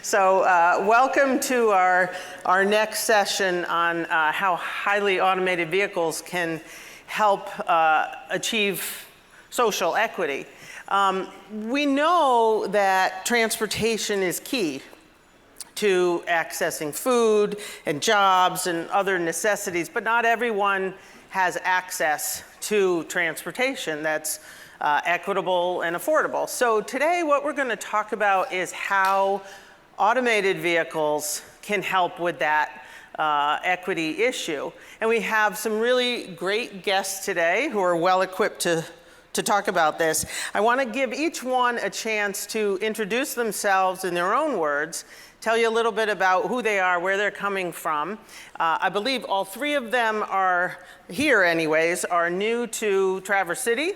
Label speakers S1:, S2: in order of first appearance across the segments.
S1: So welcome to our next session on how highly automated vehicles can help achieve social equity. We know that transportation is key to accessing food and jobs and other necessities, but not everyone has access to transportation that's equitable and affordable. So today what we're going to talk about is how automated vehicles can help with that equity issue. And we have some really great guests today who are well equipped to talk about this. I want to give each one a chance to introduce themselves in their own words, tell you a little bit about who they are, where they're coming from. I believe all three of them are here anyways, are new to Traverse City.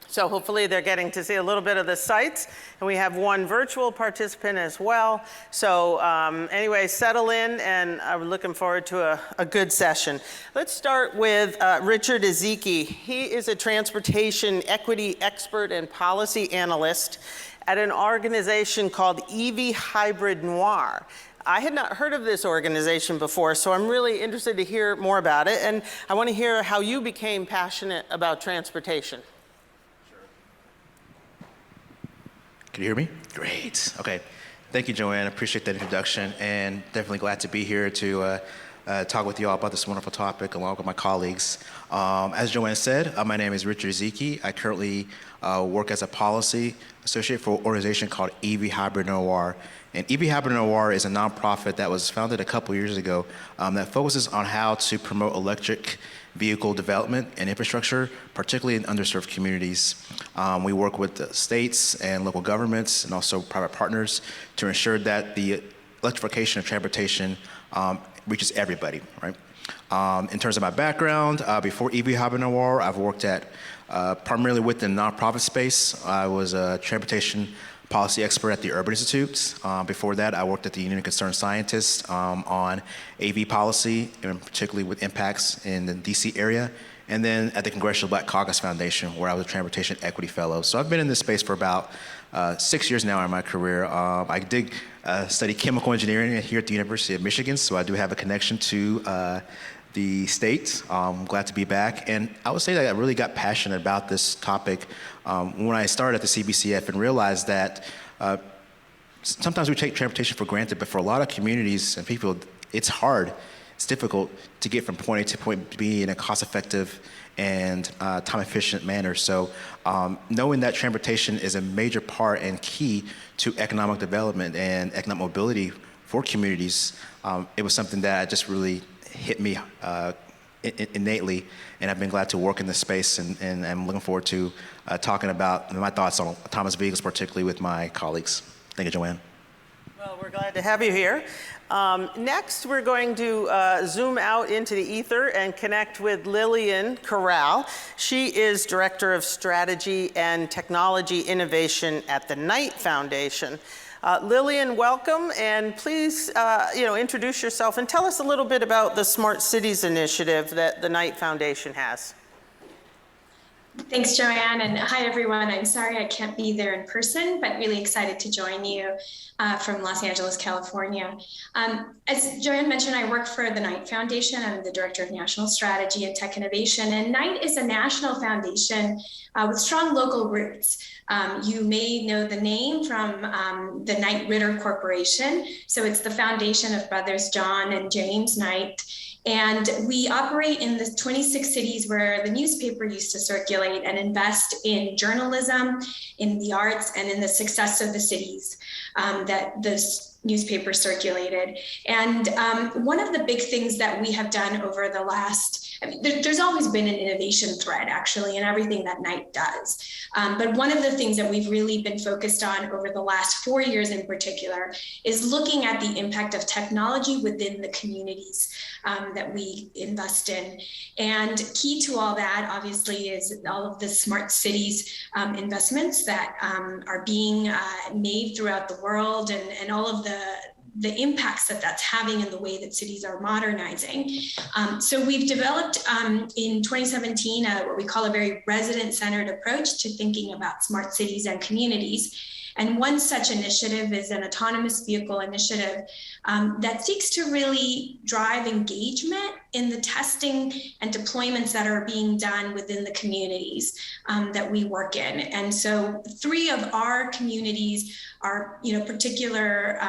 S1: So hopefully they're getting to see a little bit of the sights. And we have one virtual participant as well. So anyway, settle in, and I'm looking forward to a good session. Let's start with Richardezekie. He is a transportation equity expert and policy analyst at an organization called EVHybridNoire. I had not heard of this organization before, so I'm really interested to hear more about it. And I want to hear how you became passionate about transportation.
S2: Can you hear me? Great. Okay. Thank you, Joanne. I appreciate that introduction, and definitely glad to be here to talk with you all about this wonderful topic along with my colleagues. As Joanne said, my name is Richardezekie. I currently work as a policy associate for an organization called EVHybridNoire. And EVHybridNoire is a nonprofit that was founded a couple years ago that focuses on how to promote electric vehicle development and infrastructure, particularly in underserved communities. We work with the states and local governments and also private partners to ensure that the electrification of transportation reaches everybody, right? In terms of my background, before EVHybridNoire, I've worked at primarily within the nonprofit space. I was a transportation policy expert at the Urban Institute. Before that, I worked at the Union of Concerned Scientists on AV policy, and particularly with impacts in the DC area. And then at the Congressional Black Caucus Foundation, where I was a transportation equity fellow. So I've been in this space for about 6 years now in my career. I did study chemical engineering here at the University of Michigan, so I do have a connection to the state. I'm glad to be back. And I would say that I really got passionate about this topic when I started at the CBCF and realized that sometimes we take transportation for granted, but for a lot of communities and people, it's hard, it's difficult to get from point A to point B in a cost-effective and time-efficient manner. So knowing that transportation is a major part and key to economic development and economic mobility for communities, it was something that just really hit me innately, and I've been glad to work in this space, and I'm looking forward to talking about my thoughts on autonomous vehicles, particularly with my colleagues. Thank you, Joanne.
S1: Well, we're glad to have you here. Next, we're going to zoom out into the ether and connect with Lilian Corral. She is Director of Strategy and Technology Innovation at the Knight Foundation. Lilian, welcome, and please introduce yourself and tell us a little bit about the Smart Cities initiative that the Knight Foundation has.
S3: Thanks, Joanne, and hi, everyone. I'm sorry I can't be there in person, but really excited to join you from Los Angeles, California. As Joanne mentioned, I work for the Knight Foundation. I'm the Director of National Strategy and Tech Innovation, and Knight is a national foundation with strong local roots. You may know the name from the Knight Ritter Corporation. So it's the foundation of brothers John and James Knight. And we operate in the 26 cities where the newspaper used to circulate and invest in journalism, in the arts, and in the success of the cities that this newspaper circulated. And one of the big things that we have done over the last, there's always been an innovation thread actually in everything that Knight does. But one of the things that we've really been focused on over the last 4 years in particular is looking at the impact of technology within the communities that we invest in. And key to all that obviously is all of the smart cities investments that are being made throughout the world, and all of the impacts that that's having in the way that cities are modernizing. So we've developed in 2017 what we call a very resident-centered approach to thinking about smart cities and communities. And one such initiative is an autonomous vehicle initiative that seeks to really drive engagement in the testing and deployments that are being done within the communities that we work in. And so 3 of our communities are, particular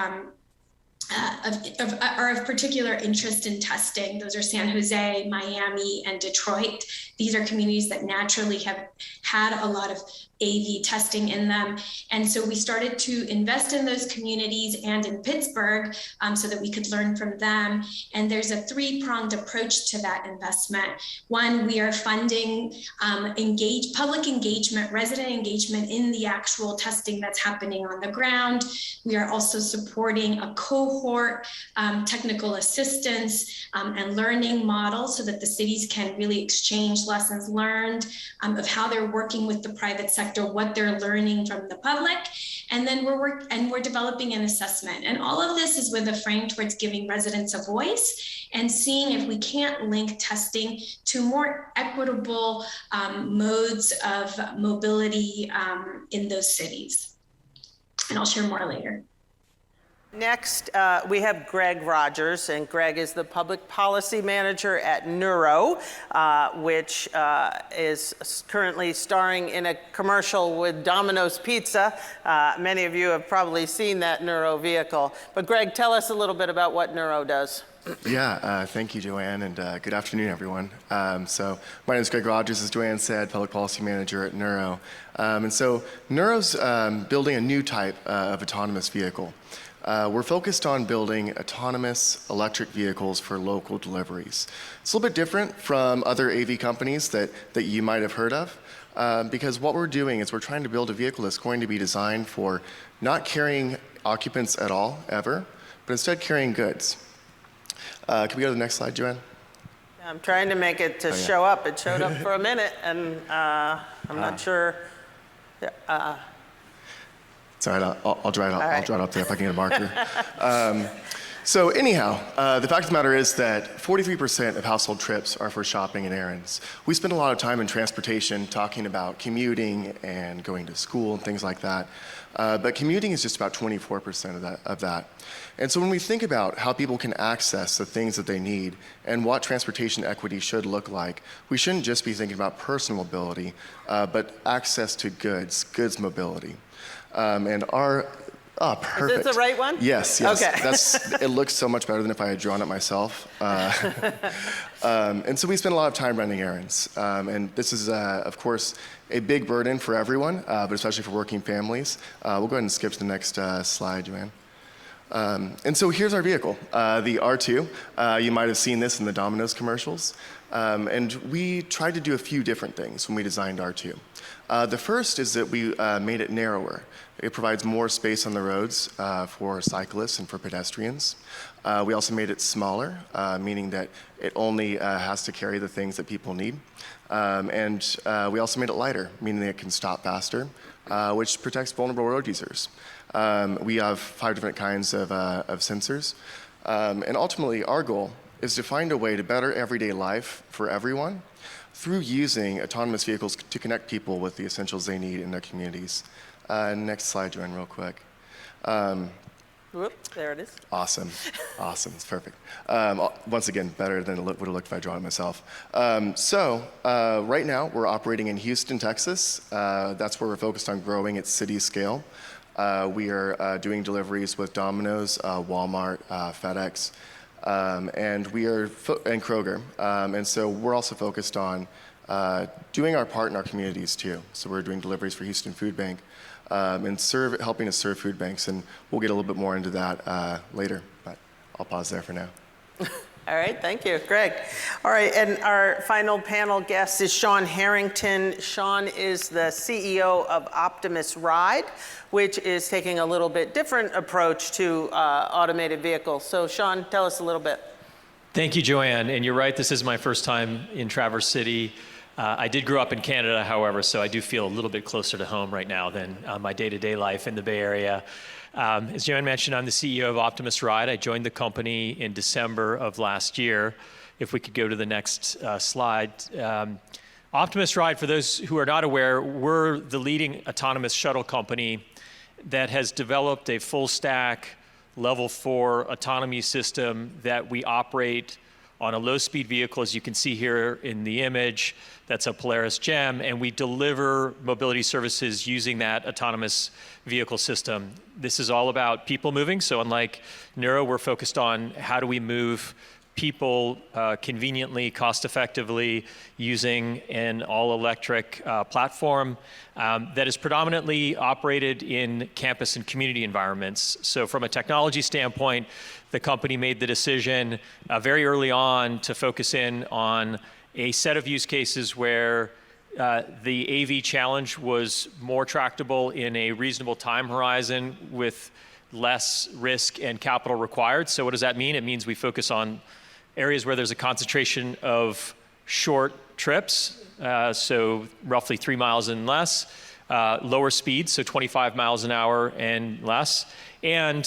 S3: are of particular interest in testing. Those are San Jose, Miami, and Detroit. These are communities that naturally have had a lot of AV testing in them. And so we started to invest in those communities and in Pittsburgh so that we could learn from them. And there's a 3-pronged approach to that investment. One, we are funding public engagement, resident engagement in the actual testing that's happening on the ground. We are also supporting a cohort, technical assistance, and learning model so that the cities can really exchange lessons learned of how they're working with the private sector, what they're learning from the public. And then we're developing an assessment. And all of this is with a frame towards giving residents a voice and seeing if we can't link testing to more equitable modes of mobility in those cities. And I'll share more later.
S1: Next, we have Greg Rogers, and Greg is the Public Policy Manager at Neuro, which is currently starring in a commercial with Domino's Pizza. Many of you have probably seen that Neuro vehicle. But Greg, tell us a little bit about what Neuro does.
S4: Yeah, thank you, Joanne, and good afternoon, everyone. So my name is Greg Rogers, as Joanne said, Public Policy Manager at Neuro. And so Neuro's building a new type of autonomous vehicle. We're focused on building autonomous electric vehicles for local deliveries. It's a little bit different from other AV companies that you might have heard of, because what we're doing is we're trying to build a vehicle that's going to be designed for not carrying occupants at all, ever, but instead carrying goods. Can we go to the next slide, Joanne?
S1: I'm trying to make it show up. It showed up for a minute, and I'm not sure.
S4: It's all right, I'll draw it out. I'll draw it up there if I can get a marker. So anyhow, the fact of the matter is that 43% of household trips are for shopping and errands. We spend a lot of time in transportation talking about commuting and going to school and things like that. But commuting is just about 24% of that. And so when we think about how people can access the things that they need and what transportation equity should look like, we shouldn't just be thinking about personal mobility, but access to goods mobility. And our, perfect.
S1: Is this the right one?
S4: Yes. Okay. It looks so much better than if I had drawn it myself. And so we spend a lot of time running errands. And this is, of course, a big burden for everyone, but especially for working families. We'll go ahead and skip to the next slide, Joanne. And so here's our vehicle, the R2. You might have seen this in the Domino's commercials. And we tried to do a few different things when we designed R2. The first is that we made it narrower. It provides more space on the roads for cyclists and for pedestrians. We also made it smaller, meaning that it only has to carry the things that people need. And we also made it lighter, meaning that it can stop faster, which protects vulnerable road users. We have 5 different kinds of sensors. And ultimately, our goal is to find a way to better everyday life for everyone through using autonomous vehicles to connect people with the essentials they need in their communities. Next slide, Joanne, real quick.
S1: Whoop, there it is.
S4: Awesome. It's perfect. Once again, better than it would have looked if I drawn it myself. Right now, we're operating in Houston, Texas. That's where we're focused on growing at city scale. We are doing deliveries with Domino's, Walmart, FedEx, and we are and Kroger. And so we're also focused on doing our part in our communities too. So we're doing deliveries for Houston Food Bank and helping to serve food banks, and we'll get a little bit more into that later. But I'll pause there for now.
S1: All right, thank you, Greg. All right, and our final panel guest is Sean Harrington. Sean is the CEO of Optimus Ride, which is taking a little bit different approach to automated vehicles. So Sean, tell us a little bit.
S5: Thank you, Joanne. And you're right, this is my first time in Traverse City. I did grow up in Canada, however, so I do feel a little bit closer to home right now than my day-to-day life in the Bay Area. As Joanne mentioned, I'm the CEO of Optimus Ride. I joined the company in December of last year. If we could go to the next slide. Optimus Ride, for those who are not aware, we're the leading autonomous shuttle company that has developed a full stack level 4 autonomy system that we operate on a low-speed vehicle, as you can see here in the image. That's a Polaris Gem, and we deliver mobility services using that autonomous vehicle system. This is all about people moving, so unlike Neuro, we're focused on how do we move people conveniently, cost-effectively, using an all-electric platform that is predominantly operated in campus and community environments. So from a technology standpoint, the company made the decision very early on to focus in on a set of use cases where the AV challenge was more tractable in a reasonable time horizon with less risk and capital required. So what does that mean? It means we focus on areas where there's a concentration of short trips, so roughly 3 miles and less, lower speeds, so 25 miles an hour and less, and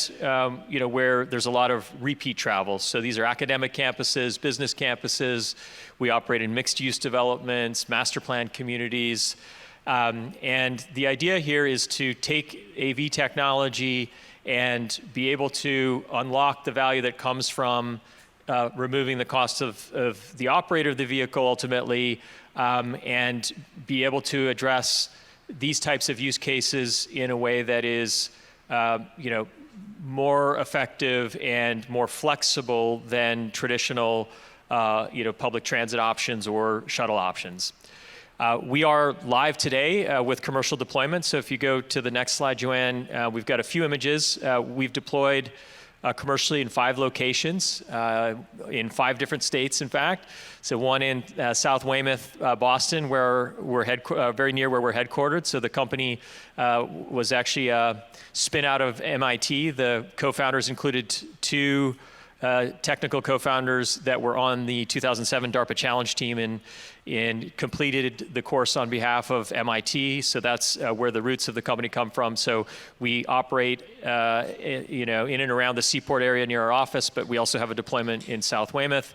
S5: where there's a lot of repeat travel. So these are academic campuses, business campuses. We operate in mixed-use developments, master plan communities, and the idea here is to take AV technology and be able to unlock the value that comes from removing the cost of the operator of the vehicle ultimately, and be able to address these types of use cases in a way that is more effective and more flexible than traditional public transit options or shuttle options. We are live today with commercial deployment. So if you go to the next slide, Joanne, we've got a few images. We've deployed commercially in 5 locations, in 5 different states, in fact. So one in South Weymouth, Boston, where we're very near where we're headquartered. So the company was actually a spin out of MIT. The co-founders included 2 technical co-founders that were on the 2007 DARPA Challenge team and completed the course on behalf of MIT. So that's where the roots of the company come from. So we operate in and around the Seaport area near our office, but we also have a deployment in South Weymouth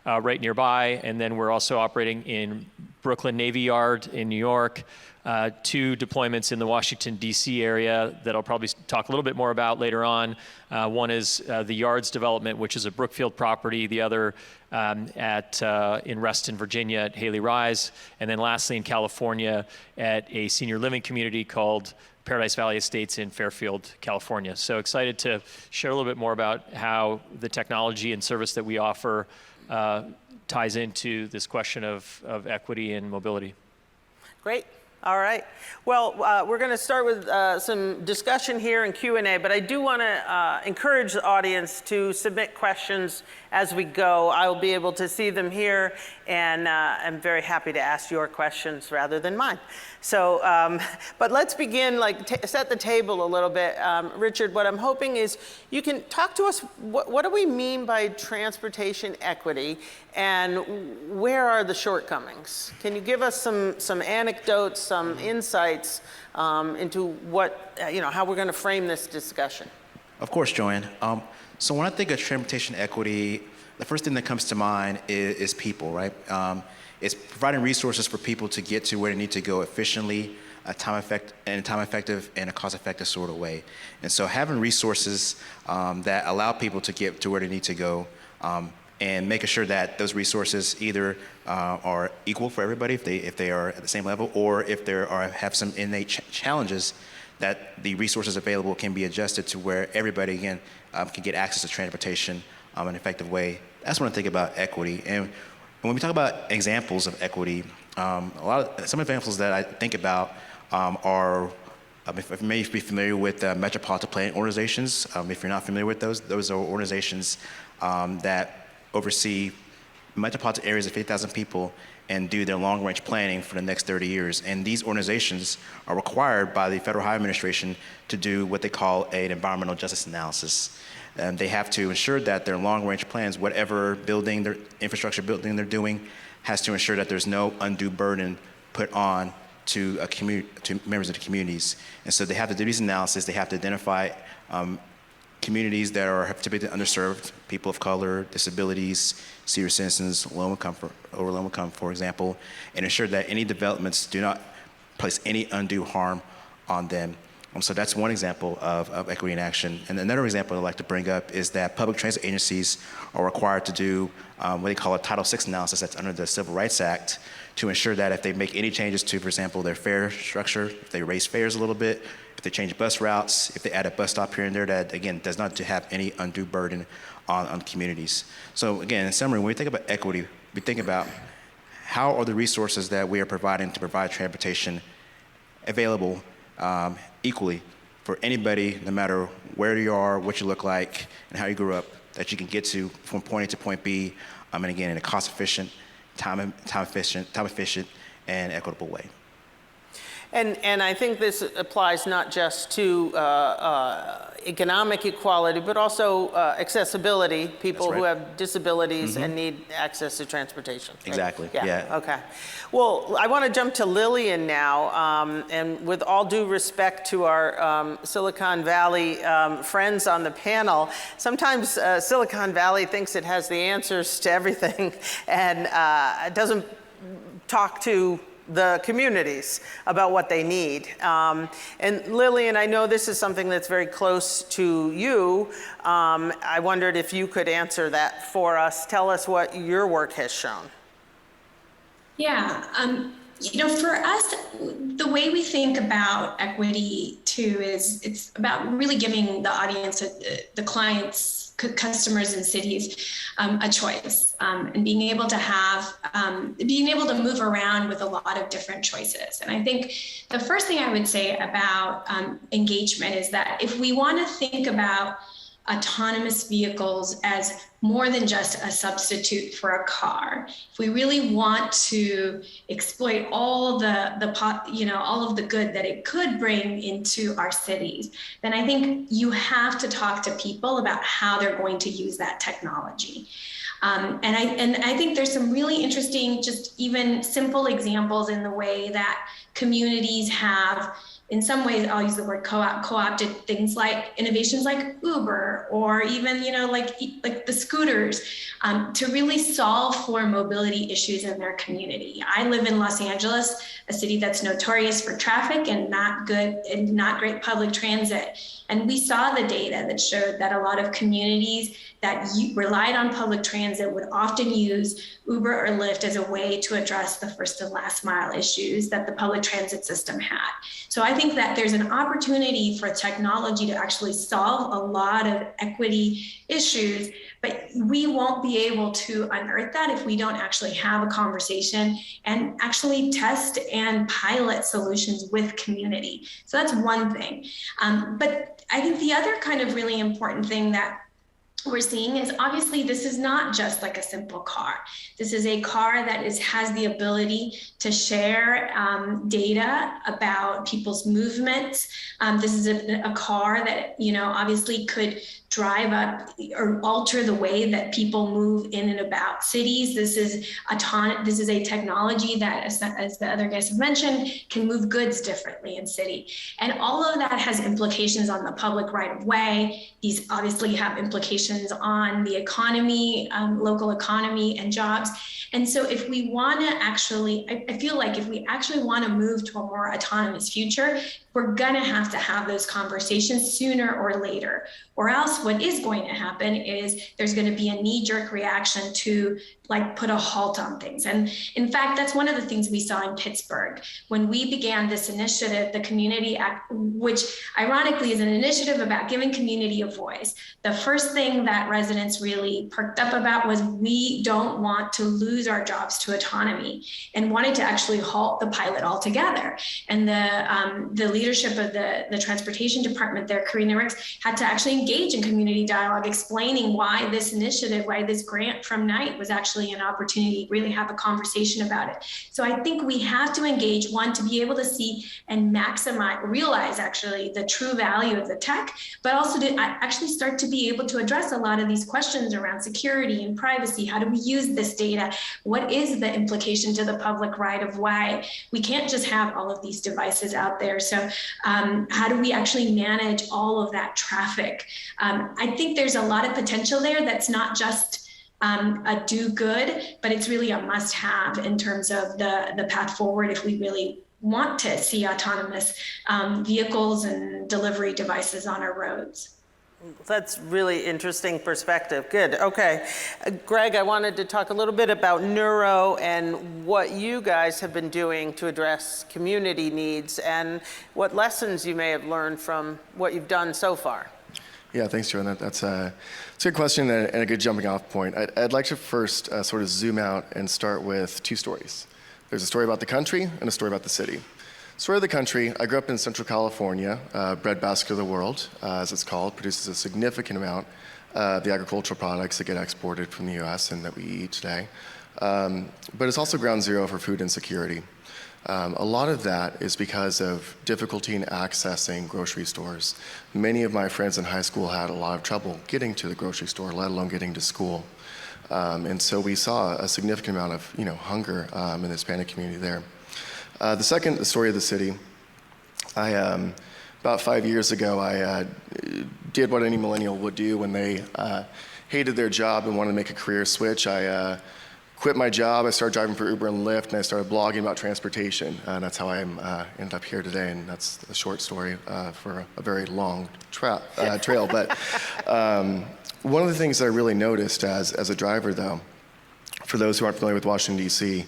S5: right nearby. And then we're also operating in Brooklyn Navy Yard in New York, 2 deployments in the Washington, D.C. area that I'll probably talk a little bit more about later on. One is the Yards development, which is a Brookfield property. The other in Reston, Virginia at Haley Rise. And then lastly in California at a senior living community called Paradise Valley Estates in Fairfield, California. So excited to share a little bit more about how the technology and service that we offer ties into this question of equity and mobility.
S1: Great. All right. Well, we're going to start with some discussion here and Q&A, but I do want to encourage the audience to submit questions as we go. I'll be able to see them here, and I'm very happy to ask your questions rather than mine. So, but let's begin, set the table a little bit. Richard, what I'm hoping is you can talk to us, what do we mean by transportation equity, and where are the shortcomings? Can you give us some anecdotes, some insights into what, how we're going to frame this discussion?
S2: Of course, Joanne. So when I think of transportation equity, the first thing that comes to mind is people, right? It's providing resources for people to get to where they need to go efficiently, time effective, and a cost-effective sort of way. And so having resources that allow people to get to where they need to go, and making sure that those resources either are equal for everybody if they are at the same level, or if there have some innate challenges, that the resources available can be adjusted to where everybody again can get access to transportation in an effective way. That's when I think about equity. And when we talk about examples of equity, some examples that I think about are, if you may be familiar with metropolitan planning organizations. If you're not familiar with those are organizations that oversee metropolitan areas of 50,000 people and do their long-range planning for the next 30 years. And these organizations are required by the Federal Highway Administration to do what they call an environmental justice analysis. And they have to ensure that their long-range plans, whatever infrastructure building they're doing, has to ensure that there's no undue burden put on to members of the communities. And so they have to do these analysis. They have to identify communities that are typically underserved, people of color, disabilities, senior citizens, low income, for example, and ensure that any developments do not place any undue harm on them. So that's one example of equity in action. And another example I'd like to bring up is that public transit agencies are required to do what they call a Title VI analysis that's under the Civil Rights Act to ensure that if they make any changes to, for example, their fare structure, if they raise fares a little bit, if they change bus routes, if they add a bus stop here and there, that, again, does not have any undue burden on communities. So again, in summary, when we think about equity, we think about how are the resources that we are providing to provide transportation available equally for anybody, no matter where you are, what you look like, and how you grew up, that you can get to from point A to point B, and again, in a cost-efficient, time-efficient, and equitable way.
S1: And I think this applies not just to economic equality, but also accessibility, people who have disabilities and need access to transportation. Right?
S2: Exactly,
S1: Yeah.
S2: yeah.
S1: Okay. Well, I want to jump to Lilian now, and with all due respect to our Silicon Valley friends on the panel, sometimes Silicon Valley thinks it has the answers to everything and doesn't talk to the communities about what they need. And Lilian, I know this is something that's very close to you. I wondered if you could answer that for us. Tell us what your work has shown.
S3: Yeah, for us, the way we think about equity too is it's about really giving the audience, the clients, customers and cities a choice and being able to move around with a lot of different choices. And I think the first thing I would say about engagement is that if we want to think about autonomous vehicles as more than just a substitute for a car, if we really want to exploit all of the good that it could bring into our cities, then I think you have to talk to people about how they're going to use that technology. And I think there's some really interesting, just even simple examples in the way that communities have, in some ways, I'll use the word co-opted things like innovations like Uber, or even, like the scooters, to really solve for mobility issues in their community. I live in Los Angeles, a city that's notorious for traffic and not great public transit. And we saw the data that showed that a lot of communities that relied on public transit would often use Uber or Lyft as a way to address the first and last mile issues that the public transit system had. So I think that there's an opportunity for technology to actually solve a lot of equity issues, but we won't be able to unearth that if we don't actually have a conversation and actually test and pilot solutions with community. So that's one thing. But I think the other kind of really important thing that we're seeing is obviously this is not just like a simple car. This is a car that has the ability to share data about people's movements. This is a car that, obviously could drive up or alter the way that people move in and about cities. This is a technology that, as the other guests have mentioned, can move goods differently in city. And all of that has implications on the public right of way. These obviously have implications on the economy, local economy and jobs. And so if we want to I feel like if we actually want to move to a more autonomous future, we're going to have those conversations sooner or later, or else what is going to happen is there's going to be a knee-jerk reaction to put a halt on things. And in fact, that's one of the things we saw in Pittsburgh. When we began this initiative, the Community Act, which ironically is an initiative about giving community a voice, the first thing that residents really perked up about was we don't want to lose our jobs to autonomy, and wanted to actually halt the pilot altogether. And the leadership of the transportation department there, Karina Ricks, had to actually engage in community dialogue, explaining why this initiative, why this grant from Knight was actually an opportunity to really have a conversation about it. So I think we have to engage, one, to be able to see and realize actually the true value of the tech, but also to actually start to be able to address a lot of these questions around security and privacy. How do we use this data? What is the implication to the public right of way? We can't just have all of these devices out there. So how do we actually manage all of that traffic? I think there's a lot of potential there that's not just a do good, but it's really a must have in terms of the path forward if we really want to see autonomous vehicles and delivery devices on our roads.
S1: That's really interesting perspective. Good. Okay. Greg, I wanted to talk a little bit about neuro and what you guys have been doing to address community needs and what lessons you may have learned from what you've done so far.
S4: Yeah, thanks, Joan. That's a good question and a good jumping off point. I'd like to first sort of zoom out and start with two stories. There's a story about the country and a story about the city. Story of the country, I grew up in Central California, breadbasket of the world, as it's called, produces a significant amount of the agricultural products that get exported from the US and that we eat today. But it's also ground zero for food insecurity. A lot of that is because of difficulty in accessing grocery stores. Many of my friends in high school had a lot of trouble getting to the grocery store, let alone getting to school. And so we saw a significant amount of hunger in the Hispanic community there. The second, the story of the city. About 5 years ago, I did what any millennial would do when they hated their job and wanted to make a career switch. I quit my job, I started driving for Uber and Lyft, and I started blogging about transportation. And that's how I ended up here today, and that's a short story for a very long trail. But one of the things that I really noticed as a driver, though, for those who aren't familiar with Washington, D.C.,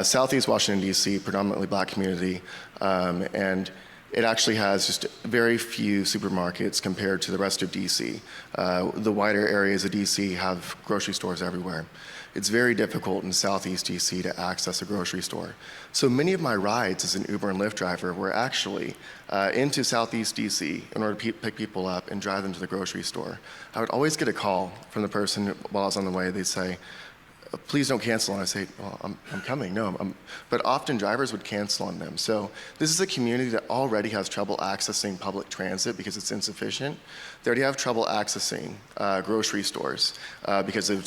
S4: Southeast Washington, D.C., predominantly black community, and it actually has just very few supermarkets compared to the rest of D.C. The wider areas of D.C. have grocery stores everywhere. It's very difficult in Southeast D.C. to access a grocery store. So many of my rides as an Uber and Lyft driver were actually into Southeast D.C. in order to pick people up and drive them to the grocery store. I would always get a call from the person while I was on the way. They'd say, please don't cancel. And I say, well, I'm coming. No, but often drivers would cancel on them. So this is a community that already has trouble accessing public transit because it's insufficient. They already have trouble accessing grocery stores because of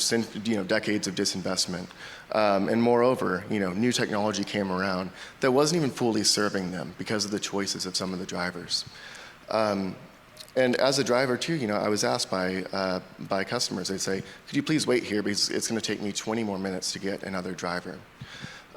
S4: decades of disinvestment. And moreover, new technology came around that wasn't even fully serving them because of the choices of some of the drivers. And as a driver too, I was asked by customers, they'd say, could you please wait here because it's going to take me 20 more minutes to get another driver.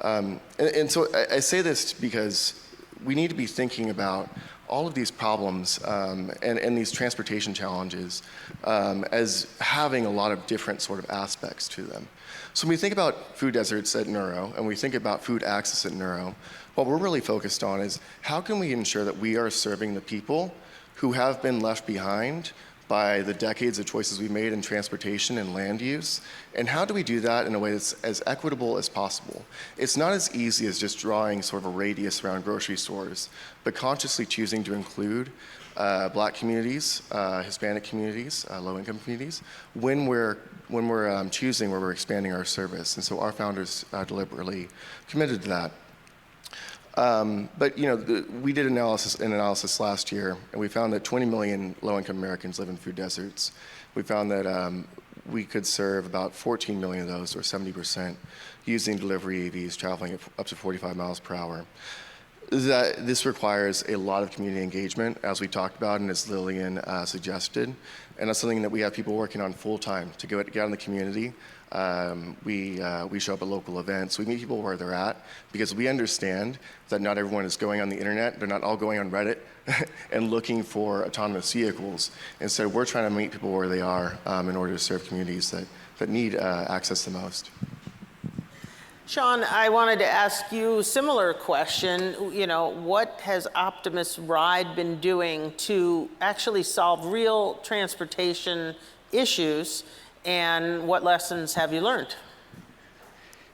S4: And so I say this because we need to be thinking about all of these problems and these transportation challenges as having a lot of different sort of aspects to them. So when we think about food deserts at Neuro and we think about food access at Neuro, what we're really focused on is how can we ensure that we are serving the people who have been left behind by the decades of choices we've made in transportation and land use, and how do we do that in a way that's as equitable as possible? It's not as easy as just drawing sort of a radius around grocery stores, but consciously choosing to include black communities, Hispanic communities, low-income communities, when we're choosing where we're expanding our service. And so our founders deliberately committed to that. But we did an analysis last year, and we found that 20 million low-income Americans live in food deserts. We found that we could serve about 14 million of those, or 70%, using delivery EVs traveling at up to 45 miles per hour. This requires a lot of community engagement, as we talked about and as Lilian suggested, and that's something that we have people working on full-time to get out in the community. We show up at local events. We meet people where they're at because we understand that not everyone is going on the internet. They're not all going on Reddit and looking for autonomous vehicles. Instead, we're trying to meet people where they are in order to serve communities that need access the most.
S1: Sean, I wanted to ask you a similar question. What has Optimus Ride been doing to actually solve real transportation issues, and what lessons have you learned?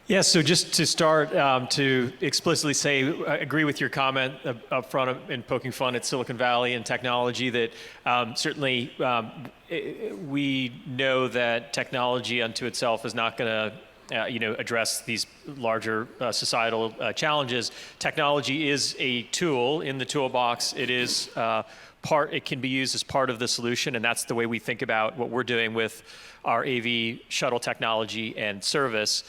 S5: Yeah, so just to start, to explicitly say, I agree with your comment up front in poking fun at Silicon Valley and technology, that certainly we know that technology unto itself is not going to address these larger societal challenges. Technology is a tool in the toolbox. It is it can be used as part of the solution, and that's the way we think about what we're doing with our AV shuttle technology and service.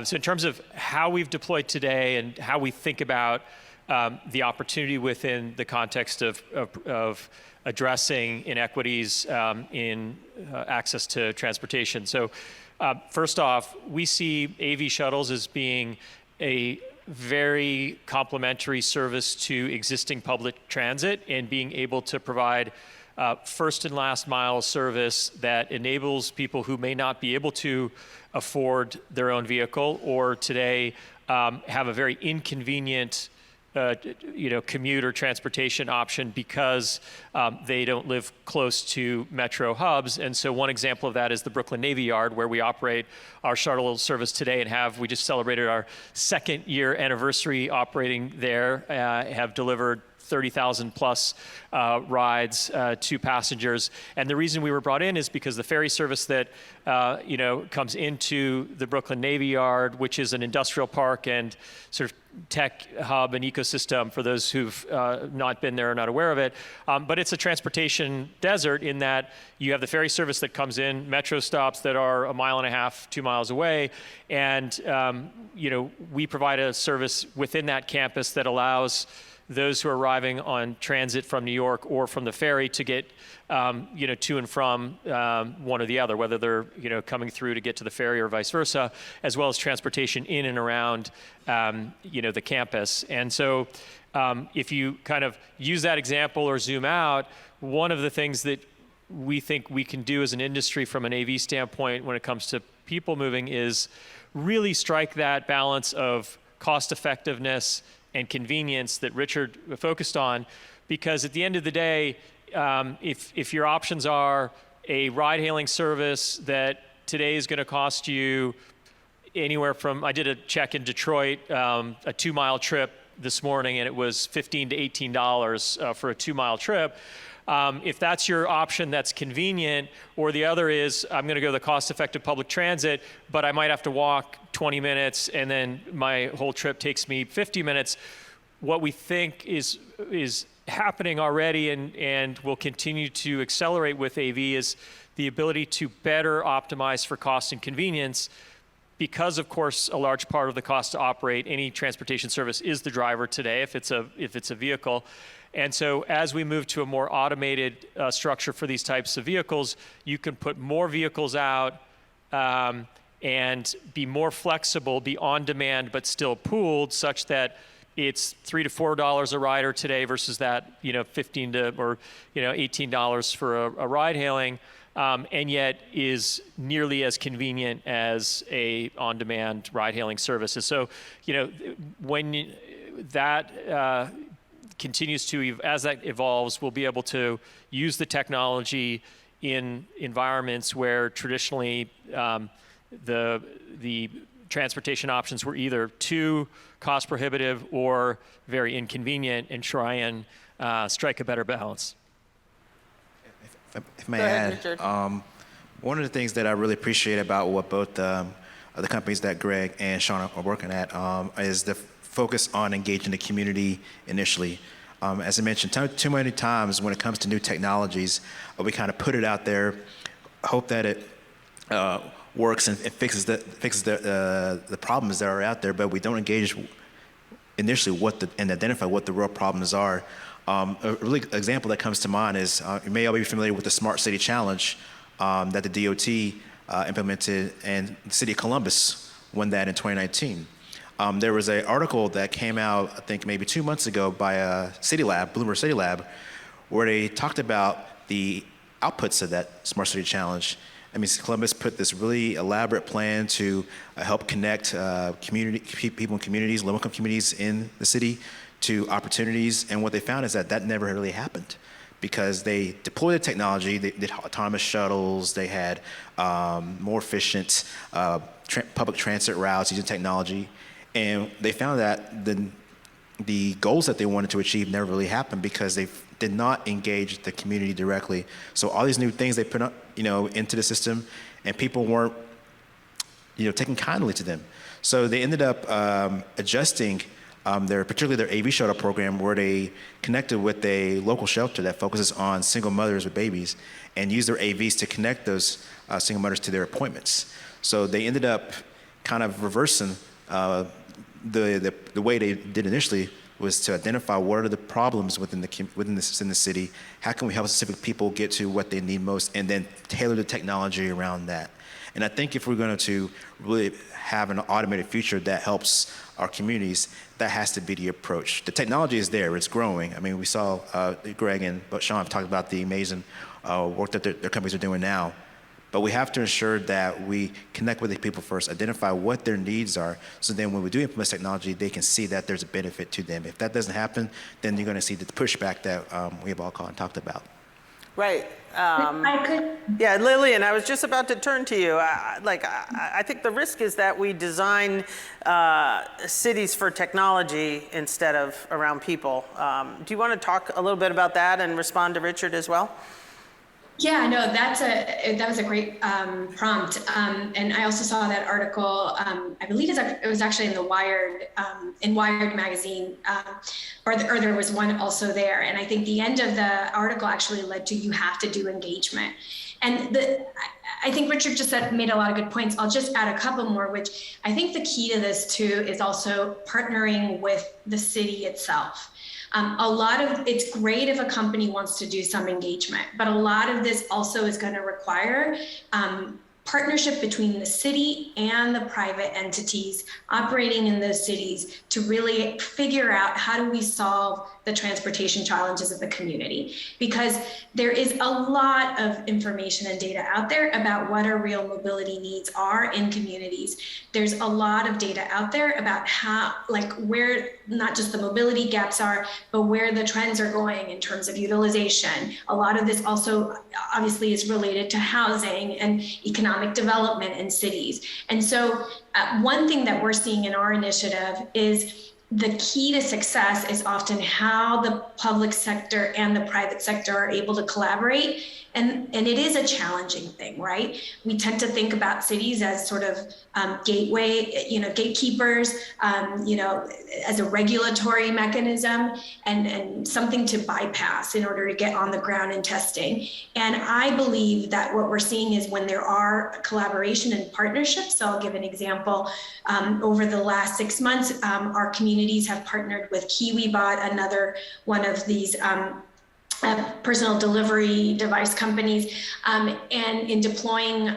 S5: So in terms of how we've deployed today and how we think about the opportunity within the context of addressing inequities in access to transportation. So first off, we see AV shuttles as being a very complementary service to existing public transit and being able to provide first and last mile service that enables people who may not be able to afford their own vehicle or today have a very inconvenient commute or transportation option because they don't live close to metro hubs. And so one example of that is the Brooklyn Navy Yard, where we operate our shuttle service today and we just celebrated our 2nd year anniversary operating there, have delivered 30,000 plus rides to passengers. And the reason we were brought in is because the ferry service that comes into the Brooklyn Navy Yard, which is an industrial park and sort of tech hub and ecosystem for those who've not been there or not aware of it. But it's a transportation desert in that you have the ferry service that comes in, metro stops that are 1.5 miles, 2 miles away. And we provide a service within that campus that allows those who are arriving on transit from New York or from the ferry to get to and from one or the other, whether they're coming through to get to the ferry or vice versa, as well as transportation in and around the campus. And so if you kind of use that example or zoom out, one of the things that we think we can do as an industry from an AV standpoint when it comes to people moving is really strike that balance of cost effectiveness and convenience that Richard focused on, because at the end of the day, if your options are a ride-hailing service that today is going to cost you anywhere from, I did a check in Detroit, a 2-mile trip this morning, and it was $15 to $18 for a 2-mile trip. If that's your option that's convenient, or the other is I'm going to go the cost-effective public transit, but I might have to walk 20 minutes and then my whole trip takes me 50 minutes, what we think is happening already and will continue to accelerate with AV is the ability to better optimize for cost and convenience, because of course a large part of the cost to operate any transportation service is the driver today if it's a vehicle. And so as we move to a more automated structure for these types of vehicles, you can put more vehicles out and be more flexible, be on demand, but still pooled, such that it's $3 to $4 a rider today versus that $15 to or $18 for a ride hailing, and yet is nearly as convenient as a on-demand ride hailing service. And so when that continues to, as that evolves, we'll be able to use the technology in environments where traditionally the transportation options were either too cost prohibitive or very inconvenient, and try and strike a better balance.
S2: If may
S1: Go ahead,
S2: add,
S1: Richard.
S2: one of the things that I really appreciate about what both the companies that Greg and Sean are working at is the focus on engaging the community initially. As I mentioned, too many times when it comes to new technologies, we kind of put it out there, hope that it works and it fixes the problems that are out there, but we don't engage initially and identify what the real problems are. A really example that comes to mind is you may all be familiar with the Smart City Challenge that the DOT implemented, and the city of Columbus won that in 2019. There was an article that came out, I think maybe 2 months ago, by Bloomberg City Lab, where they talked about the outputs of that Smart City Challenge. I mean, Columbus put this really elaborate plan to help connect people in communities, low-income communities in the city, to opportunities. And what they found is that never really happened, because they deployed the technology. They did autonomous shuttles. They had more efficient public transit routes using technology, and they found that the goals that they wanted to achieve never really happened because they did not engage the community directly. So all these new things they put up, into the system, and people weren't, taking kindly to them. So they ended up adjusting particularly their AV shuttle program, where they connected with a local shelter that focuses on single mothers with babies, and used their AVs to connect those single mothers to their appointments. So they ended up kind of reversing the way they did initially, was to identify what are the problems within the city. How can we help specific people get to what they need most, and then tailor the technology around that. And I think if we're going to really have an automated future that helps our communities, that has to be the approach. The technology is there, it's growing. I mean, we saw Greg and Sean have talked about the amazing work that their companies are doing now. But we have to ensure that we connect with the people first, identify what their needs are, so then when we do implement technology, they can see that there's a benefit to them. If that doesn't happen, then you're going to see the pushback that we have all called and talked about.
S1: Right.
S3: I could.
S1: Yeah, Lilian, I was just about to turn to you. I think the risk is that we design cities for technology instead of around people. Do you want to talk a little bit about that and respond to Richard as well?
S3: Yeah, no, that was a great prompt, and I also saw that article. I believe it was actually in the Wired, in Wired magazine, or there was one also there. And I think the end of the article actually led to you have to do engagement. And I think Richard just made a lot of good points. I'll just add a couple more, which I think the key to this too is also partnering with the city itself. It's great if a company wants to do some engagement, but a lot of this also is going to require partnership between the city and the private entities operating in those cities to really figure out how do we solve the transportation challenges of the community, because there is a lot of information and data out there about what our real mobility needs are in communities. There's a lot of data out there about how, where not just the mobility gaps are, but where the trends are going in terms of utilization. A lot of this also obviously is related to housing and economic development in cities. And so one thing that we're seeing in our initiative is the key to success is often how the public sector and the private sector are able to collaborate. And it is a challenging thing, right? We tend to think about cities as sort of gatekeepers, as a regulatory mechanism and something to bypass in order to get on the ground in testing. And I believe that what we're seeing is when there are collaboration and partnerships. So I'll give an example. Over the last 6 months, our communities have partnered with KiwiBot, another one of these personal delivery device companies, and in deploying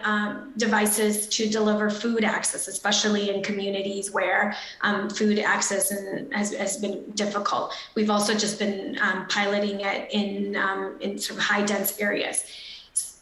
S3: devices to deliver food access, especially in communities where food access has been difficult. We've also just been piloting it in sort of high dense areas.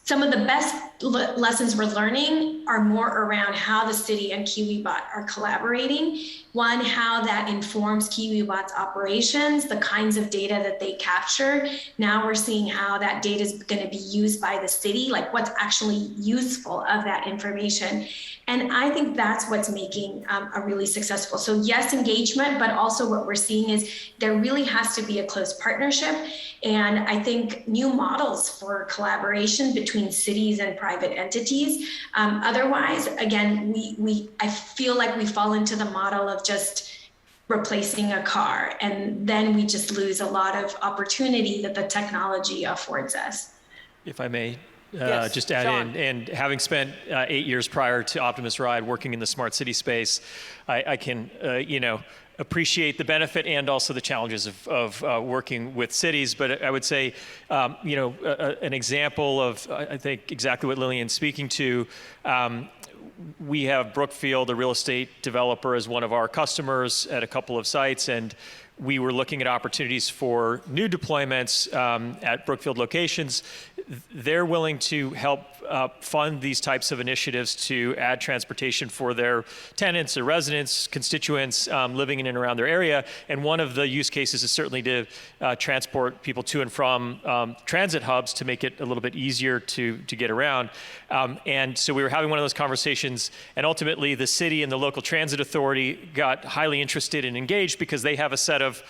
S3: Some of the best lessons we're learning are more around how the city and KiwiBot are collaborating. One, how that informs KiwiBot's operations, the kinds of data that they capture. Now we're seeing how that data is going to be used by the city, like what's actually useful of that information. And I think that's what's making a really successful. So yes, engagement, but also what we're seeing is there really has to be a close partnership. And I think new models for collaboration between cities and private entities. Otherwise, again, I feel like we fall into the model of just replacing a car, and then we just lose a lot of opportunity that the technology affords us.
S5: If I may,
S1: Yes,
S5: just add
S1: Sean.
S5: in, and having spent 8 years prior to Optimus Ride working in the smart city space, I can, appreciate the benefit and also the challenges of working with cities. But I would say, an example of, I think, exactly what Lilian's speaking to. We have Brookfield, a real estate developer, as one of our customers at a couple of sites, and we were looking at opportunities for new deployments at Brookfield locations. they're willing to help fund these types of initiatives to add transportation for their tenants or residents, constituents living in and around their area. And one of the use cases is certainly to transport people to and from transit hubs to make it a little bit easier to get around. And so we were having one of those conversations, and ultimately the city and the local transit authority got highly interested and engaged because they have a set of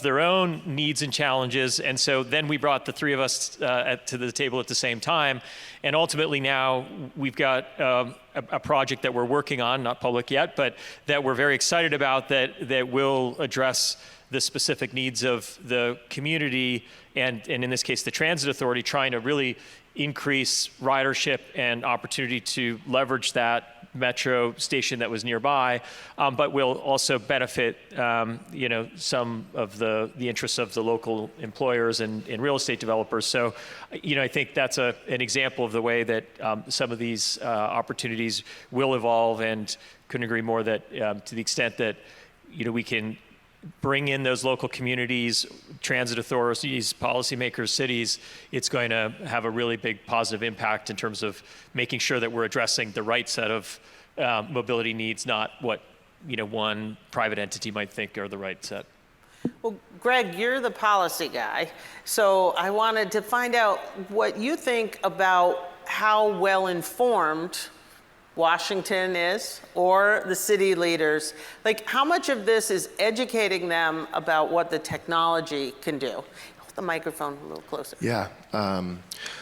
S5: their own needs and challenges. And so then we brought the three of us to the table at the same time. And ultimately now we've got a project that we're working on, not public yet, but that we're very excited about that will address the specific needs of the community and in this case, the transit authority, trying to really increase ridership and opportunity to leverage that metro station that was nearby, but will also benefit, some of the interests of the local employers and real estate developers. So, I think that's an example of the way that some of these opportunities will evolve, and couldn't agree more that to the extent that, we can bring in those local communities, transit authorities, policymakers, cities, it's going to have a really big positive impact in terms of making sure that we're addressing the right set of mobility needs, not what one private entity might think are the right set.
S1: Well, Greg, you're the policy guy, so I wanted to find out what you think about how well informed Washington is, or the city leaders. Like, how much of this is educating them about what the technology can do? Hold the microphone a little closer.
S4: Yeah.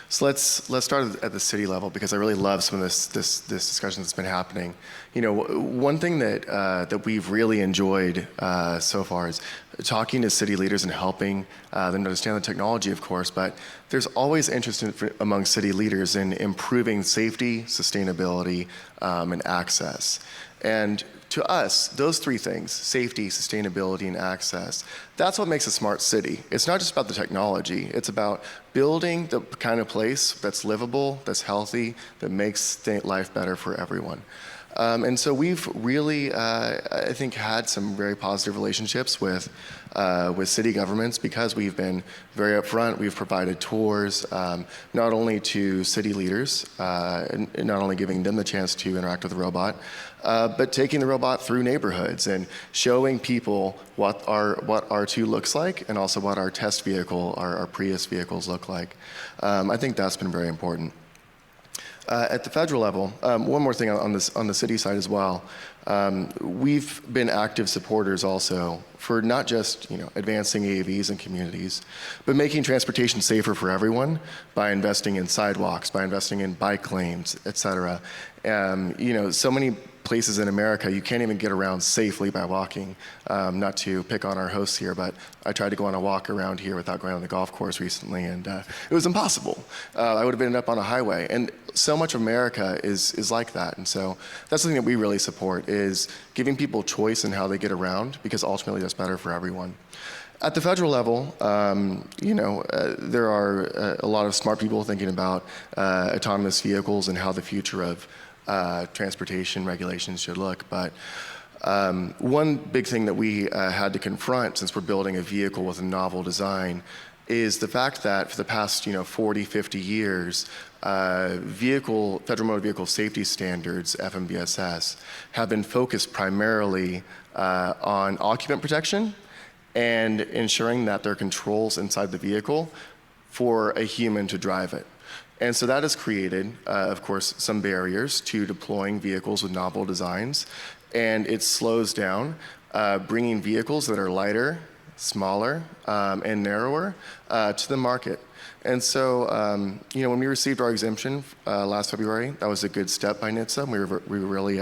S4: So let's start at the city level, because I really love some of this discussion that's been happening. One thing that we've really enjoyed so far is talking to city leaders and helping them understand the technology, of course, but there's always interest among city leaders in improving safety, sustainability, and access. And to us, those three things, safety, sustainability, and access, that's what makes a smart city. It's not just about the technology. It's about building the kind of place that's livable, that's healthy, that makes life better for everyone. And so we've really, I think, had some very positive relationships with city governments, because we've been very upfront. We've provided tours, not only to city leaders, and not only giving them the chance to interact with the robot, but taking the robot through neighborhoods and showing people what our R2 looks like, and also what our test vehicle, our Prius vehicles look like. I think that's been very important. At the federal level, one more thing on the city side as well. We've been active supporters also for not just advancing AVs in communities, but making transportation safer for everyone by investing in sidewalks, by investing in bike lanes, et cetera. So many places in America you can't even get around safely by walking. Not to pick on our hosts here, but I tried to go on a walk around here without going on the golf course recently, and it was impossible. I would have ended up on a highway, and so much of America is like that. And so that's something that we really support, is giving people choice in how they get around, because ultimately that's better for everyone. At the federal level, there are a lot of smart people thinking about autonomous vehicles and how the future of transportation regulations should look. But one big thing that we had to confront, since we're building a vehicle with a novel design, is the fact that for the past 40, 50 years, federal motor vehicle safety standards, FMVSS, have been focused primarily on occupant protection and ensuring that there are controls inside the vehicle for a human to drive it. And so that has created, of course, some barriers to deploying vehicles with novel designs, and it slows down bringing vehicles that are lighter, smaller, and narrower to the market. And so, when we received our exemption last February, that was a good step by NHTSA. We were really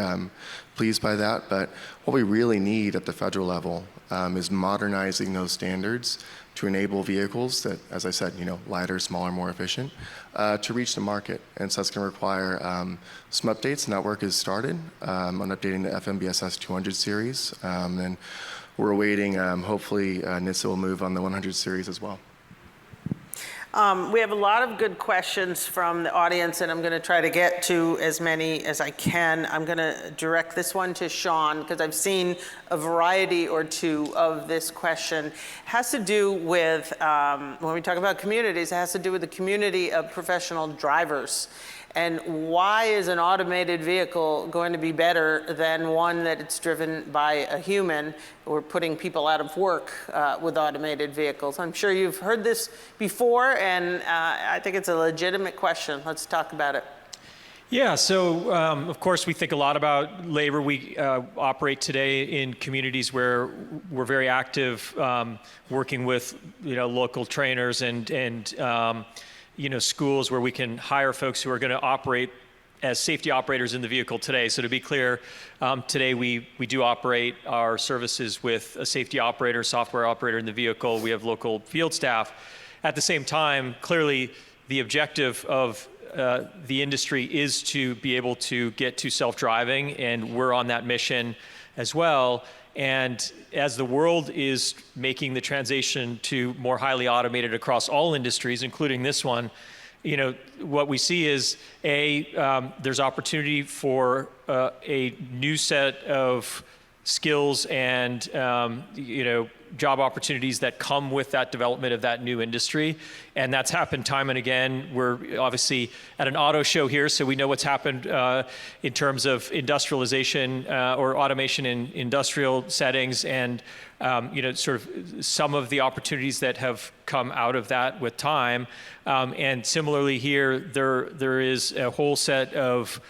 S4: pleased by that. But what we really need at the federal level is modernizing those standards to enable vehicles that, as I said, lighter, smaller, more efficient, to reach the market. And so that's going to require some updates, and that work is started on updating the FMVSS 200 series. And we're awaiting, hopefully, NHTSA will move on the 100 series as well.
S1: We have a lot of good questions from the audience, and I'm going to try to get to as many as I can. I'm going to direct this one to Sean, because I've seen a variety or two of this question. It has to do with, when we talk about communities, it has to do with the community of professional drivers. And why is an automated vehicle going to be better than one that it's driven by a human? We're putting people out of work with automated vehicles. I'm sure you've heard this before, and I think it's a legitimate question. Let's talk about it.
S5: Yeah, so of course we think a lot about labor. We operate today in communities where we're very active, working with local trainers and schools where we can hire folks who are going to operate as safety operators in the vehicle today. So to be clear, today we do operate our services with a safety operator, software operator in the vehicle. We have local field staff. At the same time, clearly the objective of the industry is to be able to get to self-driving, and we're on that mission as well. And as the world is making the transition to more highly automated across all industries, including this one, what we see is there's opportunity for a new set of skills and job opportunities that come with that development of that new industry. And that's happened time and again. We're obviously at an auto show here, so we know what's happened in terms of industrialization or automation in industrial settings, and sort of some of the opportunities that have come out of that with time. And similarly here, there is a whole set of